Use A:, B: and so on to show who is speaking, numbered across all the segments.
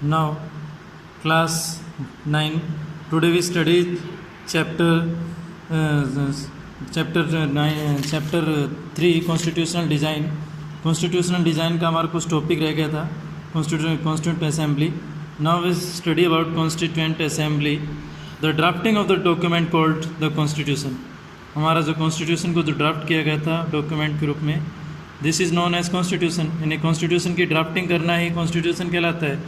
A: Now, class 9. Today we study chapter chapter 9 chapter 3 constitutional design. Constitutional design का हमारा कुछ topic रह गया था constituent assembly. Now we study about constituent assembly. The drafting of the document called the constitution. हमारा जो constitution को जो ड्राफ्ट किया गया था डॉक्यूमेंट के रूप में, this is known as constitution. यानी कॉन्स्टिट्यूशन की ड्राफ्टिंग करना ही कॉन्स्टिट्यूशन कहलाता है.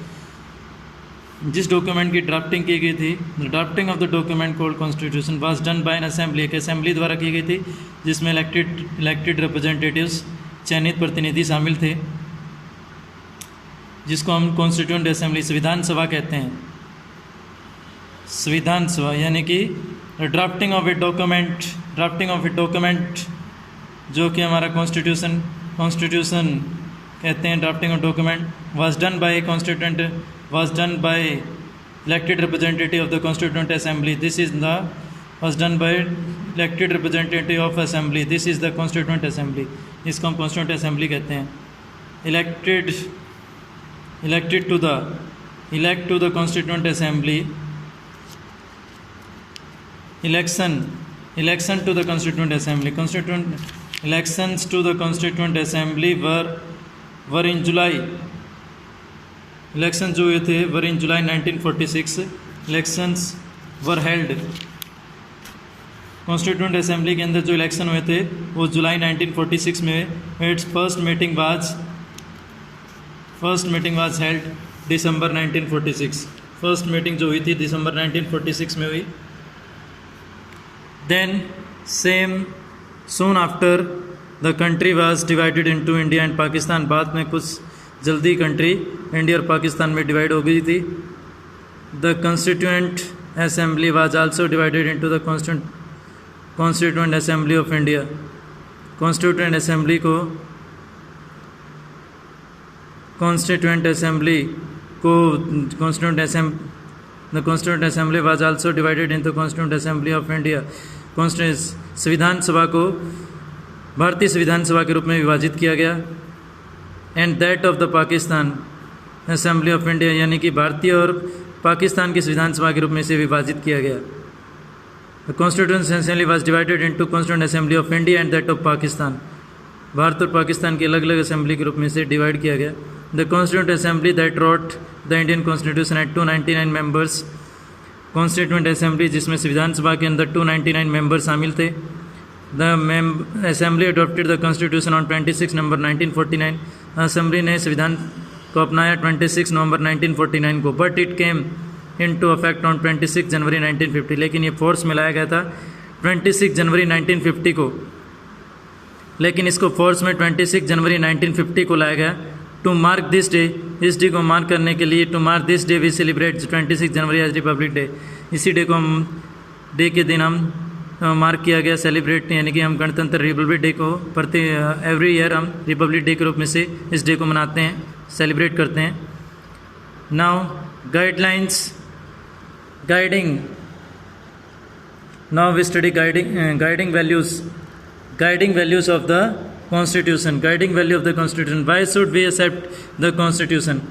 A: जिस डॉक्यूमेंट की ड्राफ्टिंग की गई थी, the drafting of the document called constitution was done by N assembly. एक असेंबली द्वारा की गई थी जिसमें इलेक्टेड रिप्रेजेंटेटिव्स, चयनित प्रतिनिधि शामिल थे, जिसको हम कॉन्स्टिट्यूएंट असेंबली, संविधान सभा कहते हैं. संविधान सभा यानी कि ड्राफ्टिंग ऑफ ए डॉक्यूमेंट जो कि हमारा कॉन्स्टिट्यूशन कहते हैं. Drafting of document was done by elected representative of the constituent assembly. Was done by elected representative of assembly. This is the constituent assembly. इसको हम constituent assembly कहते हैं. elect to the constituent assembly. Election to the constituent assembly. Elections to the constituent assembly were in July. Election जो हुए थे वर इन जुलाई 1946. Elections were held. Constituent assembly के अंदर जो इलेक्शन हुए थे वो जुलाई 1946 में. Its first meeting was held December 1946. First meeting जो हुई थी दिसंबर 1946 में हुई. Then soon after the country was divided into India and Pakistan. बाद में कुछ जल्दी कंट्री इंडिया और पाकिस्तान में डिवाइड हो गई थी. The constituent assembly was also divided into the constituent assembly of India. Constituent assembly was also divided into constituent assembly of India. संविधान सभा को भारतीय संविधान सभा के रूप में विभाजित किया गया. And that of the Pakistan assembly of India यानी कि भारतीय और पाकिस्तान की संविधान सभा के रूप में इसे विभाजित किया गया. The constituent assembly was divided into constituent assembly of India and that of Pakistan. Bharat और पाकिस्तान की अलग अलग असेंबली के रूप में इसे डिवाइड किया गया. The constituent assembly that wrote the Indian constitution eight 299 members. Constituent assembly जिसमें संविधान सभा के अंदर 299 मेंबर शामिल थे. The assembly adopted the constitution on 26 November 1949. Assembly ने संविधान को अपनाया 26 नवंबर 1949 को. But it came into affect on 26 जनवरी 1950. लेकिन ये फोर्स में लाया गया था 26 जनवरी 1950 को. लेकिन इसको फोर्स में 26 जनवरी 1950 को लाया गया. टू मार्क दिस डे, इस डे को मार्क करने के लिए, to mark this day we celebrate 26 January as republic day. इसी डे को हम डे के दिन हम मार्क किया गया, सेलिब्रेट यानी कि हम गणतंत्र रिपब्लिक डे को एवरी ईयर हम रिपब्लिक डे के रूप में से इस डे को मनाते हैं, सेलिब्रेट करते हैं. Now we study guiding values of the constitution. Guiding value of the constitution. Why should we accept the constitution.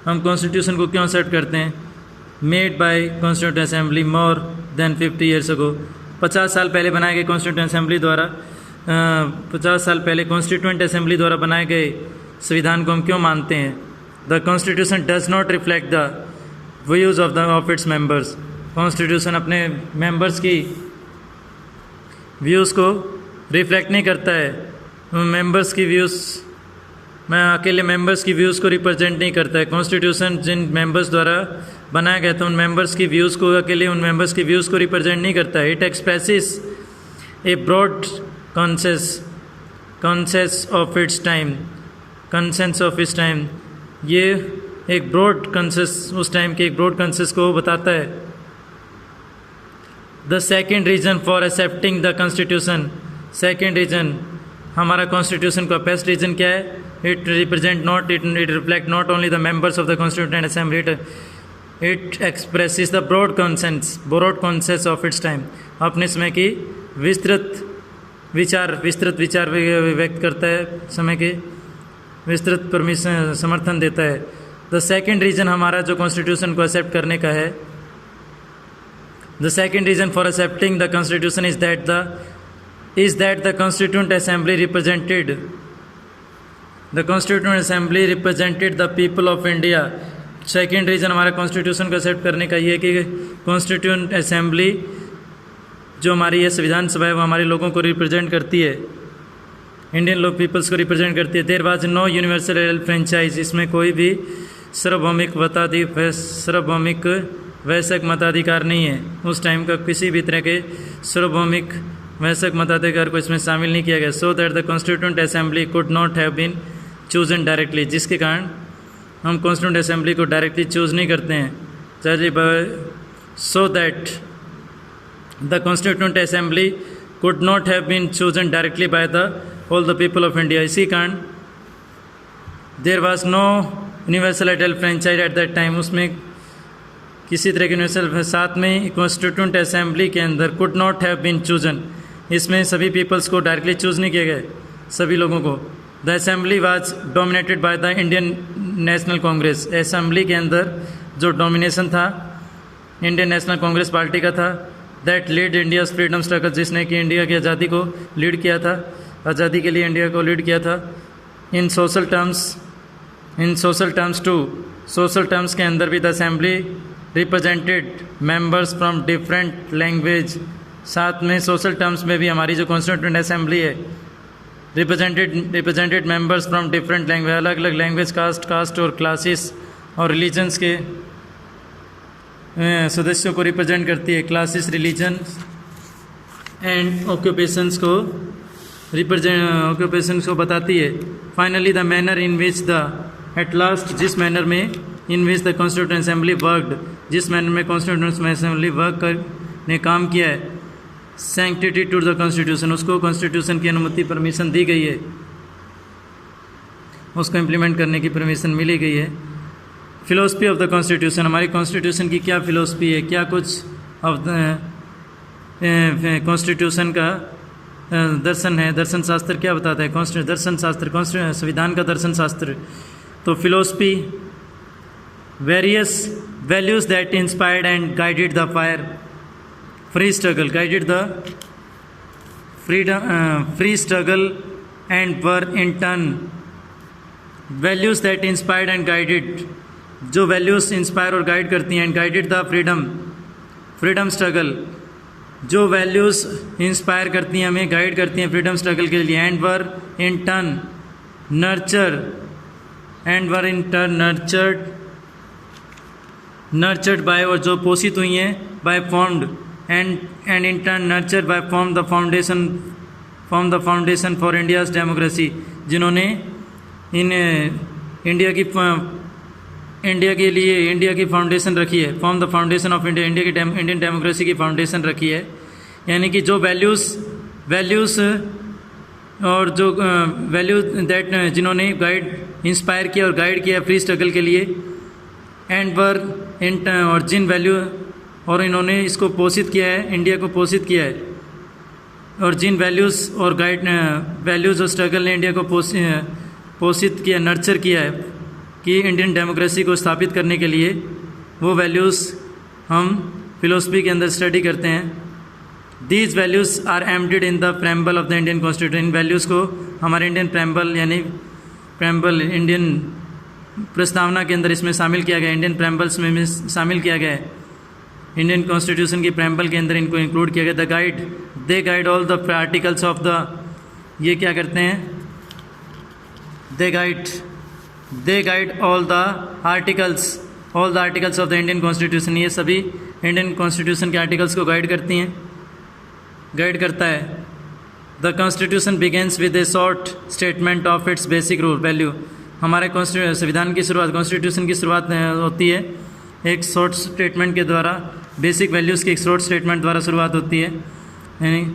A: हम कॉन्स्टिट्यूशन को क्यों एक्सेप्ट करते हैं? Made by constituent assembly more than 50 years ago. 50 साल पहले बनाए गए कॉन्स्टिट्यूएंट असेंबली द्वारा 50 साल पहले कॉन्स्टिट्यूएंट असेंबली द्वारा बनाए गए संविधान को हम क्यों मानते हैं? The constitution does not reflect the views of its members. Constitution अपने मेंबर्स की व्यूज़ को रिफ्लेक्ट नहीं करता है. मेंबर्स की व्यूज़ अकेले मेंबर्स की व्यूज़ को रिप्रेजेंट नहीं करता है. कॉन्स्टिट्यूशन जिन मेंबर्स द्वारा बनाया गया था उन मेंबर्स की व्यूज़ को अकेले उन मेंबर्स की व्यूज़ को रिप्रेजेंट नहीं करता है. It expresses a broad consensus of its time. ये एक ब्रॉड कंसेंस, उस टाइम के एक ब्रॉड कंसेंस को बताता है. The second reason for accepting the constitution. Second reason हमारा कॉन्स्टिट्यूशन का बेस्ट रीजन क्या है? It reflect not only the members of the constituent assembly, it expresses the broad consensus of its time. अपने समय की विस्तृत विचार व्यक्त करता है, समय के विस्तृत समर्थन देता है. द सेकेंड रीज़न हमारा जो कॉन्स्टिट्यूशन को एक्सेप्ट करने का है, the second reason for accepting the constitution is that the constituent assembly represented the people of India. Second reason हमारा कॉन्स्टिट्यूशन को एक्सेप्ट करने का ये है कि कॉन्स्टिट्यूंट असेंबली जो हमारी ये संविधान सभा है वो हमारे लोगों को रिप्रेजेंट करती है, इंडियन लोग पीपल्स को रिप्रेजेंट करती है। There was no universal franchise, इसमें कोई भी सार्वभौमिक वैश्विक मताधिकार नहीं है। उस टाइम का किसी भी तरह के सार्वभौमिक वैश्विक मताधिकार को इसमें शामिल नहीं किया गया। So that the constituent assembly could not have been chosen directly, जिसके कारण हम कॉन्स्टिट्यूंट असेंबली को डायरेक्टली चूज़ नहीं करते हैं। So that the constituent assembly could not have been chosen directly by the all the people of India. इसी कारण there was no universal adult franchise at that time, उसमें किसी तरह के यूनिवर्सल, साथ में कॉन्स्टिट्यूंट असेंबली के अंदर could not have been chosen, इसमें सभी पीपल्स को डायरेक्टली चूज़ नहीं किया गया, सभी लोगों को। The assembly was dominated by the Indian national Congress, assembly के अंदर जो डोमिनेशन था इंडियन नेशनल कांग्रेस पार्टी का था। That lead India's freedom struggle, जिसने कि इंडिया की आज़ादी को लीड किया था, आज़ादी के लिए इंडिया को लीड किया था। इन सोशल टर्म्स के अंदर भी the assembly represented members from different language, साथ में सोशल टर्म्स में भी हमारी जो कॉन्स्टिट्यूंट असेंबली है represented members from different language, अलग अलग लैंग्वेज, कास्ट और क्लासेस और रिलीजन्स के सदस्यों को रिप्रेजेंट करती है। क्लासेस, रिलीजन एंड ऑक्यूपेशंस को बताती है। Finally the manner in which at last जिस मैनर में in which the constituent assembly worked, जिस मैनर में कॉन्स्टिट्यूंट असेंबली ने काम किया है, सैंक्टिटी टू द कॉन्स्टिट्यूशन, उसको कॉन्स्टिट्यूशन की अनुमति परमिशन दी गई है, उसको इम्प्लीमेंट करने की परमिशन मिली गई है। फिलोसफी ऑफ द कॉन्स्टिट्यूशन, हमारी कॉन्स्टिट्यूशन की क्या फिलोसफी है, क्या कुछ कॉन्स्टिट्यूशन का दर्शन है, दर्शन शास्त्र क्या बताता है, दर्शन शास्त्र, संविधान का दर्शन शास्त्र। तो philosophy, various values that inspired and guided the free struggle and were in turn values that inspired and guided, जो वैल्यूज इंस्पायर और गाइड करती हैं, and guided the freedom struggle, जो वैल्यूज़ इंस्पायर करती हैं, हमें गाइड करती हैं फ्रीडम स्ट्रगल के लिए। And were in turn nurtured by, और जो पोषित हुई हैं by formed and in turn nurtured by form the foundation for India's democracy, जिन्होंने इन इंडिया की फाउंडेशन रखी है, form the foundation of India, Indian democracy की फाउंडेशन रखी है। यानी कि जो वैल्यूज़ और जो वैल्यूज दैट जिन्होंने इंस्पायर किया और गाइड किया फ्री स्ट्रगल के लिए, एंड वर इन और जिन वैल्यू और इन्होंने इसको पोषित किया है, इंडिया को पोषित किया है, और जिन वैल्यूज़ और स्ट्रगल ने इंडिया को पोषित किया, नर्चर किया है कि इंडियन डेमोक्रेसी को स्थापित करने के लिए, वो वैल्यूज़ हम फिलोसफी के अंदर स्टडी करते हैं। These values are embedded in the preamble of the Indian constitution, इन वैल्यूज़ को हमारे इंडियन प्रेम्बल इंडियन प्रस्तावना के अंदर इसमें शामिल किया गया, इंडियन प्रेम्बल्स में शामिल किया गया है, इंडियन कॉन्स्टिट्यूशन की प्रेम्बल के अंदर इनको इंक्लूड किया गया। They guide all the articles of the, ये क्या करते हैं, they guide all the articles of the Indian constitution, ये सभी इंडियन कॉन्स्टिट्यूशन के आर्टिकल्स को गाइड करता है। The constitution begins with a short statement of its basic rule value, हमारे संविधान की शुरुआत, कॉन्स्टिट्यूशन की शुरुआत होती है एक शॉर्ट स्टेटमेंट के द्वारा, बेसिक वैल्यूज़ की एक शॉर्ट स्टेटमेंट द्वारा शुरुआत होती है। यानी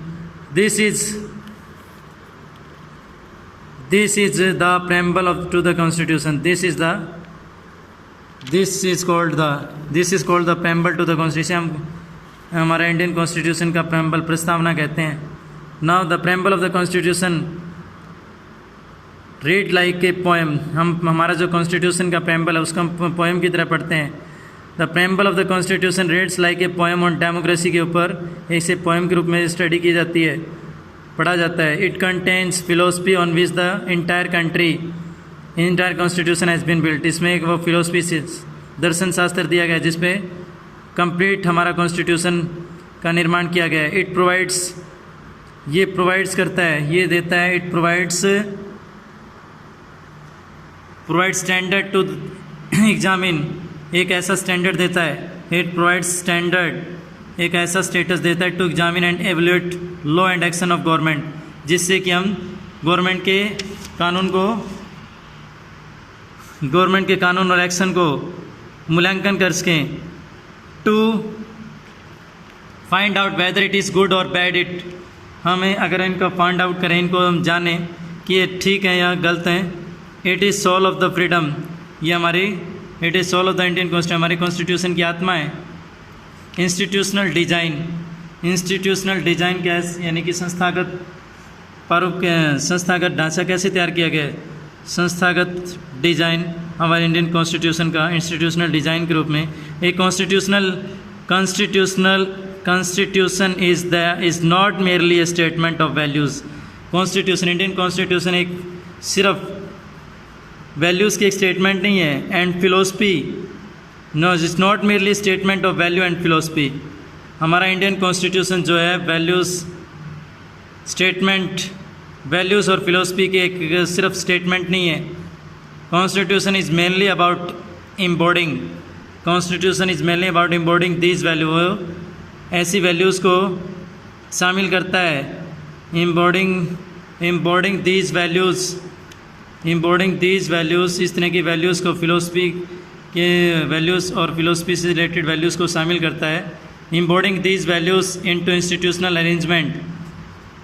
A: This is the preamble to the Constitution. This is called the preamble to the Constitution. हमारा इंडियन कॉन्स्टिट्यूशन का preamble प्रस्तावना कहते हैं। Now the preamble of the Constitution read like a poem, हम हमारा जो कॉन्स्टिट्यूशन का प्रेम्बल है उसको हम पोएम की तरह पढ़ते हैं। The preamble of the constitution reads like a poem on democracy के ऊपर इसे पोएम के रूप में स्टडी की जाती है, पढ़ा जाता है। It contains philosophy on which the entire country entire constitution has been built, इसमें एक वो फिलोसफी दर्शन शास्त्र दिया गया जिस पे कंप्लीट हमारा कॉन्स्टिट्यूशन का निर्माण किया गया है। इट प्रोवाइड्स, ये प्रोवाइड्स करता है, ये देता है, it provides standard to examine, एक ऐसा स्टैंडर्ड देता है। इट प्रोवाइड्स स्टैंडर्ड, एक ऐसा स्टेटस देता है to examine and evaluate law and action of government, जिससे कि हम गवर्नमेंट के कानून और एक्शन को मूल्यांकन कर सकें। To find out whether it is good और बैड इट, हमें अगर इनको फाइंड आउट करें, इनको हम जानें कि ये ठीक है या गलत हैं। It is soul of the freedom, ये हमारी it is soul of the Indian constitution, हमारी कॉन्स्टिट्यूशन की आत्मा है। इंस्टीट्यूशनल डिजाइन, इंस्टीट्यूशनल डिजाइन क्या है, यानी कि संस्थागत ढांचा कैसे तैयार किया गया है। संस्थागत डिजाइन हमारे इंडियन कॉन्स्टिट्यूशन का इंस्टीट्यूशनल डिजाइन के रूप में एक constitution is not merely a statement of values. Constitution, Indian constitution एक सिर्फ वैल्यूज़ की एक स्टेटमेंट नहीं है। And philosophy, no it's not merely statement of value and philosophy. हमारा इंडियन कॉन्स्टिट्यूशन जो है वैल्यूज़ और फिलोसफी के एक सिर्फ स्टेटमेंट नहीं है। Constitution is mainly about embodying these value, ऐसी वैल्यूज़ को शामिल करता है। इम्बॉडिंग दीज वैल्यूज़, इस तरह की वैल्यूज़ को फिलोसफी के वैल्यूज़ और फिलोसफी से रिलेटेड वैल्यूज़ को शामिल करता है। Embodying these values into institutional arrangement,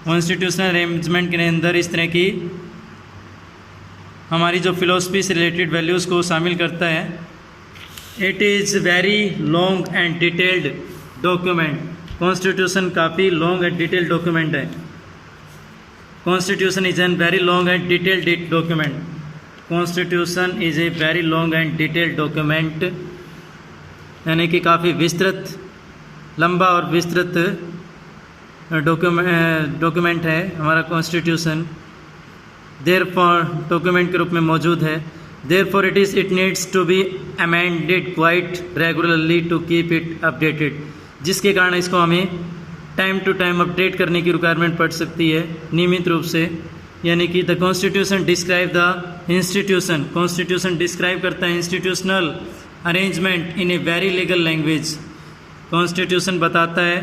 A: constitutional arrangement के अंदर इस तरह की हमारी जो फिलोसफी से रिलेटेड वैल्यूज़ को शामिल करता है। It is very long and detailed document, constitution काफ़ी लॉन्ग एंड डिटेल्ड डॉक्यूमेंट है। Constitution is an very long and detailed document, constitution is a very long and detailed document, यानी कि काफ़ी विस्तृत, लंबा और विस्तृत डॉक्यूमेंट है हमारा कॉन्स्टिट्यूशन। देयरफॉर डॉक्यूमेंट के रूप में मौजूद है। Therefore it needs to be amended quite regularly to keep it updated, जिसके कारण इसको हमें टाइम टू टाइम अपडेट करने की रिक्वायरमेंट पड़ सकती है नियमित रूप से। यानी कि the constitution describe the institution, constitution describe करता है institutional arrangement in a very legal language. Constitution बताता है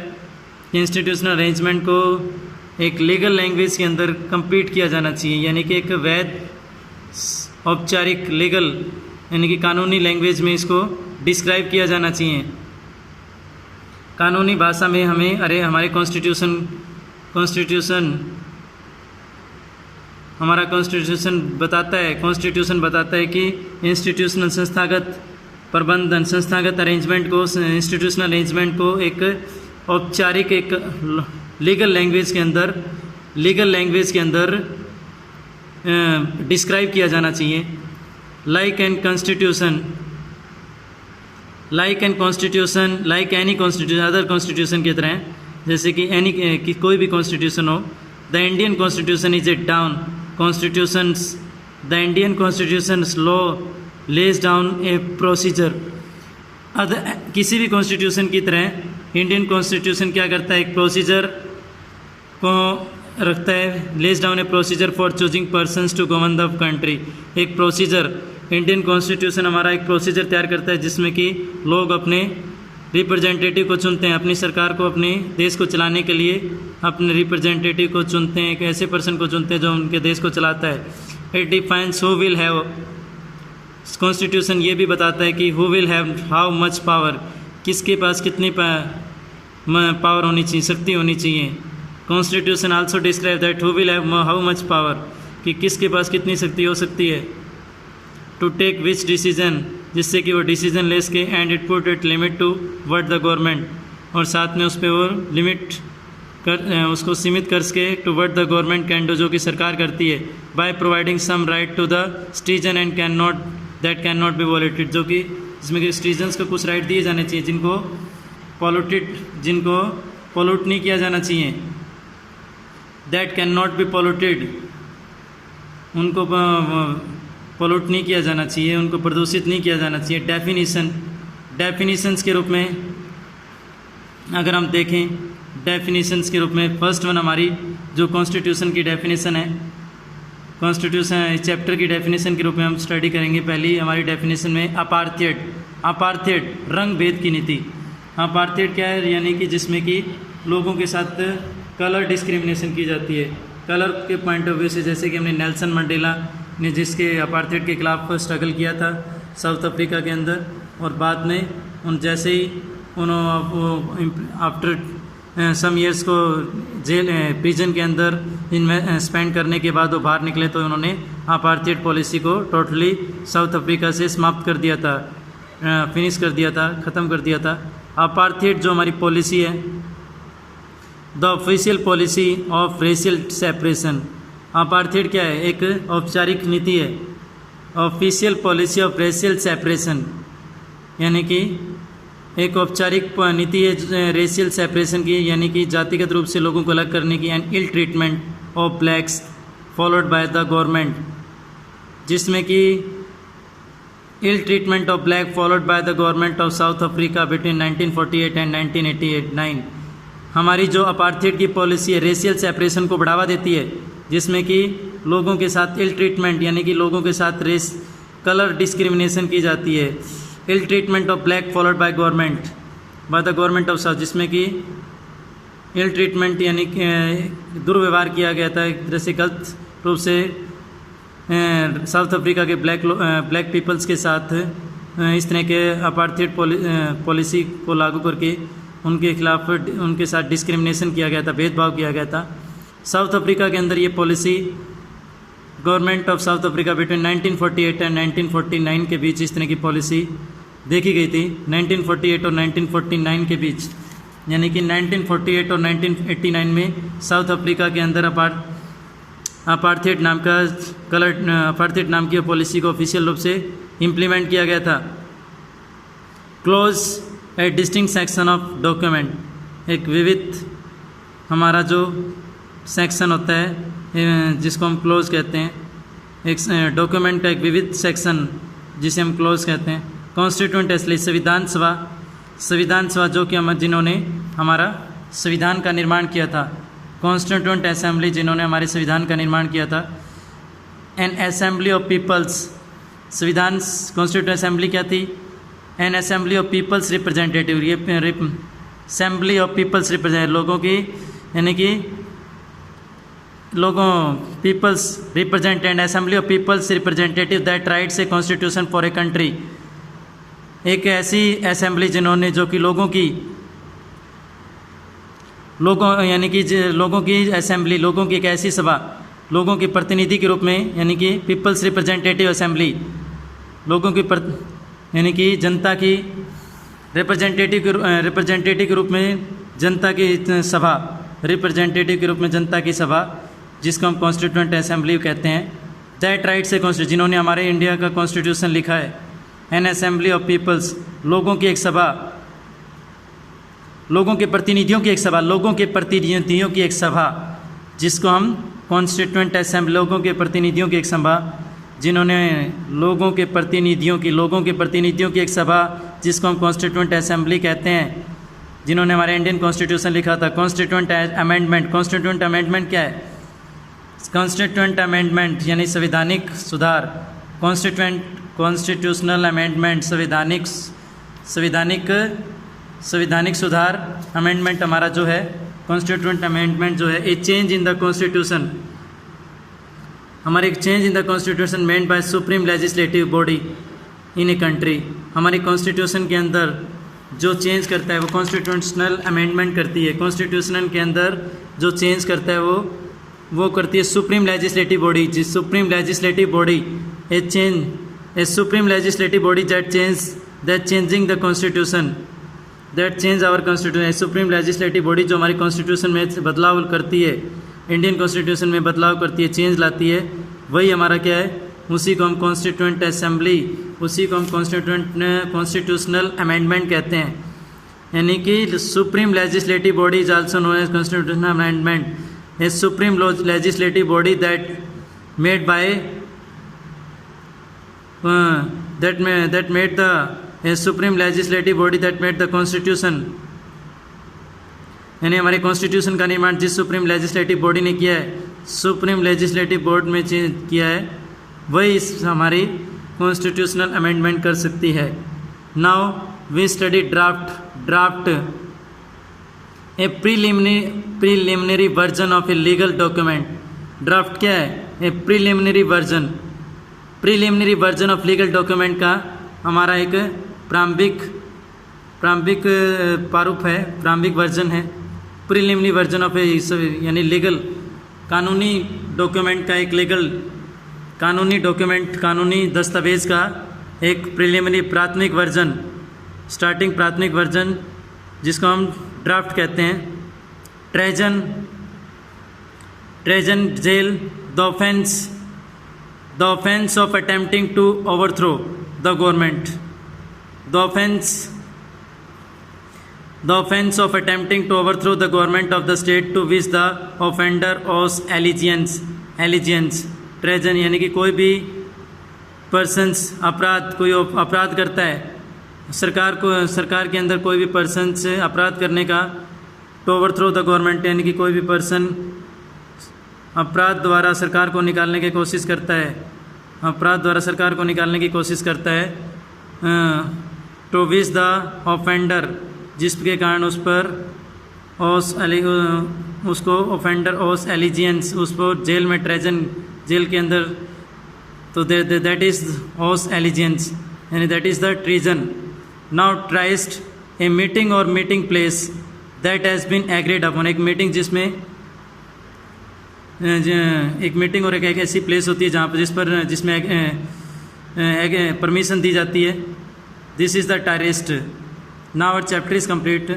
A: कि इंस्टीट्यूशनल अरेंजमेंट को एक लीगल लैंग्वेज के अंदर कंप्लीट किया जाना चाहिए, यानी कि एक वैध औपचारिक लीगल यानी कि कानूनी लैंग्वेज में इसको डिस्क्राइब किया जाना चाहिए। कानूनी भाषा में हमें हमारे हमारा कॉन्स्टिट्यूशन बताता है कि इंस्टीट्यूशनल संस्थागत प्रबंधन, संस्थागत अरेंजमेंट को, इंस्टीट्यूशनल अरेंजमेंट को एक औपचारिक एक लीगल लैंग्वेज के अंदर डिस्क्राइब किया जाना चाहिए। Like any constitution, other constitution की तरह, जैसे कि कोई भी कॉन्स्टिट्यूशन हो। The Indian constitution is a down constitutions, the Indian constitutions law Lay's down a procedure. किसी भी कॉन्स्टिट्यूशन की तरह इंडियन कॉन्स्टिट्यूशन क्या करता है, एक प्रोसीजर को रखता है। Lays down a procedure for choosing persons to govern the country, एक प्रोसीजर, इंडियन कॉन्स्टिट्यूशन हमारा एक प्रोसीजर तैयार करता है जिसमें कि लोग अपने रिप्रेजेंटेटिव को चुनते हैं, अपनी सरकार को, अपने देश को चलाने के लिए अपने रिप्रेजेंटेटिव को चुनते हैं, एक ऐसे पर्सन को चुनते हैं जो उनके देश को चलाता है। It defines who will have, constitution ये भी बताता है कि who will have how much power, किसके पास कितनी पावर होनी चाहिए, शक्ति होनी चाहिए। Constitution also describe that who will have how much power, कि किसके पास कितनी शक्ति हो सकती है। टू टेक विच डिसीजन, जिससे कि वो डिसीजन ले सके। And it put it limit to what the government, और साथ में उस पर वो लिमिट उसको सीमित कर सके to what the government can do, जो कि सरकार करती है, by providing some right to the citizen and can not be violated, जो कि जिसमें कि सिटीजन्स को कुछ राइट दिए जाने चाहिए जिनको पोल्यूट नहीं किया जाना चाहिए, that can not B polluted, उनको पोल्यूट नहीं किया जाना चाहिए, उनको प्रदूषित नहीं किया जाना चाहिए। डेफिनीशंस के रूप में अगर हम देखें, डेफिनीशंस के रूप में फर्स्ट वन हमारी जो कॉन्स्टिट्यूशन की डेफिनेशन है, कॉन्स्टिट्यूशन चैप्टर की डेफिनेशन के रूप में हम स्टडी करेंगे। पहली हमारी डेफिनेशन में अपार्थेड रंग भेद की नीति। अपार्थेड क्या है, यानी कि जिसमें कि लोगों के साथ कलर डिस्क्रिमिनेशन की जाती है, कलर के पॉइंट ऑफ व्यू से, जैसे कि हमने नेल्सन मंडेला ने जिसके अपार्थेड के खिलाफ स्ट्रगल किया था साउथ अफ्रीका के अंदर, और बाद में उन जैसे ही उन्होंने आफ्टर सम ईयर्स को प्रिजन के अंदर स्पेंड करने के बाद वो बाहर निकले तो उन्होंने अपार्थेड पॉलिसी को टोटली साउथ अफ्रीका से समाप्त कर दिया था, फिनिश कर दिया था, ख़त्म कर दिया था। अपार्थेड जो हमारी पॉलिसी है, the official policy of racial separation. Apartheid क्या है, एक औपचारिक नीति है, official policy of racial separation, यानी कि एक औपचारिक नीति है रेशियल सेपरेशन की, यानी कि जातिगत रूप से लोगों को अलग करने की, and ill treatment of blacks followed by the government, जिसमें कि ill treatment of black followed by the government of South Africa between 1948 and 1989। हमारी जो अपार्थेड की पॉलिसी है रेशियल सेपरेशन को बढ़ावा देती है, जिसमें कि लोगों के साथ इल ट्रीटमेंट, यानी कि लोगों के साथ रेस कलर डिस्क्रिमिनेशन की जाती है। Ill treatment of black followed by the government of South, जिसमें कि इल ट्रीटमेंट यानी दुर्व्यवहार किया गया था, एक तरह से गलत रूप से साउथ अफ्रीका के ब्लैक पीपल्स के साथ इस तरह के अपार्थेड पॉलिसी को लागू करके उनके खिलाफ उनके साथ डिस्क्रिमिनेशन किया गया था, भेदभाव किया गया था। साउथ अफ्रीका के अंदर ये policy government of South Africa between 1948 and 1949 के बीच इस तरह की पॉलिसी देखी गई थी। 1948 और 1949 के बीच, यानी कि 1948 और 1989 में साउथ अफ्रीका के अंदर अपार्थेड नाम की पॉलिसी को ऑफिशियल रूप से इम्प्लीमेंट किया गया था। Close A distinct section of document, एक विविध हमारा जो सेक्शन होता है जिसको हम क्लोज कहते हैं, एक डॉक्यूमेंट का एक विविध सेक्शन जिसे हम क्लोज कहते हैं। कॉन्स्टिट्यूंट असेंबली, संविधान सभा जो कि जिन्होंने हमारा संविधान का निर्माण किया था, कॉन्स्टिट्यूंट असेंबली जिन्होंने हमारे संविधान का निर्माण किया था। एन असेंबली ऑफ पीपल्स, संविधान कॉन्स्टिट्यूंट असेंबली क्या थी, an assembly of peoples representative, ये असेंबली ऑफ पीपल्स रिप्रेजेंटेटिव लोगों की, यानी कि लोगों peoples represent and assembly of peoples representative that writes a constitution for a country, एक ऐसी असेंबली जिन्होंने जो कि लोगों यानी कि लोगों की असेंबली, लोगों की एक ऐसी सभा, लोगों के प्रतिनिधि के रूप में, यानी कि पीपल्स रिप्रेजेंटेटिव असेंबली, लोगों की यानी कि जनता की रिप्रेजेंटेटिव के रूप में जनता की सभा, रिप्रेजेंटेटिव के रूप में जनता की सभा, जिसको हम कॉन्स्टिट्यूंट असेंबली कहते हैं। दैट राइट्स ए कॉन्स्टिट्यूशन, जिन्होंने हमारे इंडिया का कॉन्स्टिट्यूशन लिखा है। एन असेंबली ऑफ पीपल्स, लोगों की एक सभा, लोगों के प्रतिनिधियों की एक सभा, लोगों के प्रतिनिधियों की एक सभा, जिसको हम कॉन्स्टिट्यूंट असेंबली, लोगों के प्रतिनिधियों की एक सभा, जिन्होंने लोगों के प्रतिनिधियों की एक सभा, जिसको हम कॉन्स्टिट्यूंट असेंबली कहते हैं, जिन्होंने हमारे इंडियन कॉन्स्टिट्यूशन लिखा था। कॉन्स्टिट्यूंट अमेंडमेंट क्या है, कॉन्स्टिट्यूंट अमेंडमेंट यानी संवैधानिक सुधार, कॉन्स्टिट्यूशनल अमेंडमेंट संवैधानिक सुधार। अमेंडमेंट हमारा जो है कॉन्स्टिट्यूंट अमेंडमेंट जो है ए चेंज इन द कॉन्स्टिट्यूशन, हमारे एक change in the constitution meant by supreme legislative body in a country. हमारी कॉन्स्टिट्यूशन के अंदर जो चेंज करता है वो कॉन्स्टिट्यूशनल अमेंडमेंट करती है। कॉन्स्टिट्यूशन के अंदर जो चेंज करता है वो करती है सुप्रीम लेजिस्लेटिव बॉडी, जिस supreme legislative body a supreme legislative body that changing the constitution, that change our constitution, supreme legislative body जो हमारी कॉन्स्टिट्यूशन में बदलाव करती है, इंडियन कॉन्स्टिट्यूशन में बदलाव करती है, चेंज लाती है, वही हमारा क्या है, उसी को हम कॉन्स्टिट्यूएंट असेंबली, उसी को हम कॉन्स्टिट्यूशनल अमेंडमेंट कहते हैं। यानी कि supreme legislative body is also known as constitutional amendment, a supreme legislative body that made by that made the supreme legislative body that made the constitution, यानी हमारे कॉन्स्टिट्यूशन का निर्माण जिस सुप्रीम लेजिस्लेटिव बॉडी ने किया है, सुप्रीम लेजिस्लेटिव बोर्ड में किया है, वही इस हमारी कॉन्स्टिट्यूशनल अमेंडमेंट कर सकती है। Now we study draft a preliminary version of a legal document. Draft क्या है? A preliminary version of legal document का हमारा एक प्रारंभिक प्रारूप है, प्रारंभिक वर्जन है। प्रीलिमिनरी वर्जन ऑफ यानी लीगल कानूनी डॉक्यूमेंट का एक कानूनी दस्तावेज का एक प्रीलिमिनरी प्राथमिक वर्जन, स्टार्टिंग प्राथमिक वर्जन, जिसको हम ड्राफ्ट कहते हैं। Treason jail, the offense of attempting to overthrow the government, the offense of attempting to overthrow the government of the state to which the offender owes allegiance। Treason यानी कि कोई भी persons कोई अपराध करता है, सरकार के अंदर कोई भी पर्सन्स अपराध करने का, टू ओवरथ्रो द गवर्नमेंट यानी कि कोई भी पर्सन अपराध द्वारा सरकार को निकालने की कोशिश करता है, टू विच द ऑफेंडर, जिसके कारण उस पर उसको ऑफेंडर ओस एलिजियंस, उसको जेल में जेल के अंदर, तो दैट इज ओस एलिजियंस यानी that is the treason. Now tryst a meeting और meeting place that has been agreed upon, एक मीटिंग जिसमें एक मीटिंग और एक ऐसी प्लेस होती है जहाँ पर जिसमें परमिशन दी जाती है। This is the tryst. Now our chapter is complete.